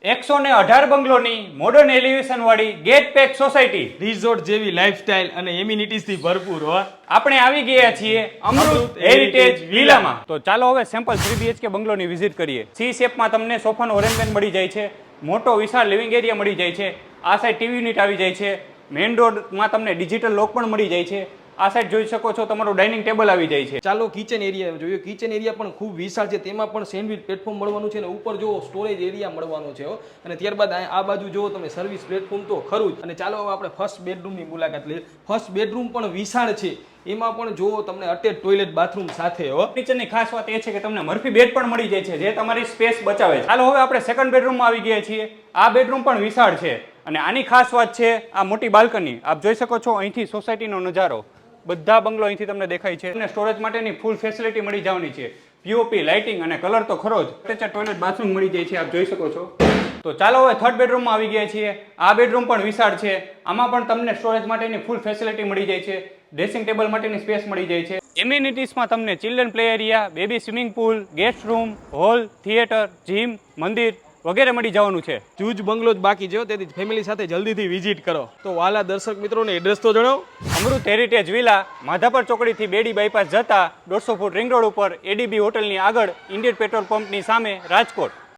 118 બંગલોની modern elevation વાળી gate pack society resort જેવી lifestyle અને એમિનિટીઝ થી ભરપૂર હો. આપણે આવી ગયા છીએ અમૃત હેરિટેજ વિલામાં. તો ચાલો હવે સેમ્પલ 3 BHK બંગલોની વિઝિટ કરીએ. સી શેપમાં તમને સોફાનો અરેન્જમેન્ટ મળી જાય છે, મોટો વિશાળ લિવિંગ એરિયા મળી જાય છે, આ સાઈડ ટીવી યુનિટ આવી જાય છે, મેઇન ડોરમાં તમને ડિજિટલ લોક પણ મળી જાય છે, આ સાઈડ જોઈ શકો છો તમારું ડાઇનિંગ ટેબલ આવી જાય છે. ચાલો કિચન એરિયા જોઈએ. કિચન એરિયા પણ ખૂબ વિશાળ છે, તેમાં પણ સેન્ડવિચ પ્લેટફોર્મ મળવાનું છે અને ઉપર જો સ્ટોરેજ એરિયા મળવાનો છે હો. અને ત્યારબાદ આ બાજુ જો તમે સર્વિસ પ્લેટફોર્મ તો ખરું જ. અને ચાલો હવે આપણે ફર્સ્ટ બેડરૂમની મુલાકાત લઈએ. ફર્સ્ટ બેડરૂમ પણ વિશાળ છે, એમાં પણ જો તમને અટેચ ટોયલેટ બાથરૂમ સાથે હો. કિચનની ખાસ વાત એ છે કે તમને મર્ફી બેડ પણ મળી જાય છે, જે તમારી સ્પેસ બચાવે છે. ચાલો હવે આપણે સેકન્ડ બેડરૂમમાં આવી ગયા છીએ. આ બેડરૂમ પણ વિશાળ છે અને આની ખાસ વાત છે આ મોટી બાલ્કની. આપ જોઈ શકો છો અહીંથી સોસાયટીનો નજારો. બધા બંગલો અહીંથી તમને દેખાય છે અને સ્ટોરેજ માટેની ફૂલ ફેસિલિટી મળી જવાની છે. પીઓપી લાઇટિંગ અને કલર તો ખરો જ. અટેચ ટોયલેટ બાથરૂમ મળી જાય છે, આપ જોઈ શકો છો. તો ચાલો હવે થર્ડ બેડરૂમમાં આવી ગયા છીએ. આ બેડરૂમ પણ વિશાળ છે, આમાં પણ તમને સ્ટોરેજ માટેની ફૂલ ફેસિલિટી મળી જાય છે, ડ્રેસિંગ ટેબલ માટેની સ્પેસ મળી જાય છે. એમ્યુનિટીઝમાં તમને children play area, baby swimming pool, guest room, hall, theatre, gym, મંદિર વગેરે મળી જવાનું છે. જૂજ બંગલો જ બાકી છે, તેથી ફેમિલી સાથે જલ્દીથી વિઝિટ કરો. તો વાલા દર્શક મિત્રોને એડ્રેસ તો જણાવો. અમૃત હેરિટેજ વિલા, માધાપર ચોકડીથી બેડી બાયપાસ જતા 150 ફૂટ રિંગ રોડ ઉપર એડીબી હોટલની આગળ, ઇન્ડિયન પેટ્રોલ પંપની સામે, રાજકોટ.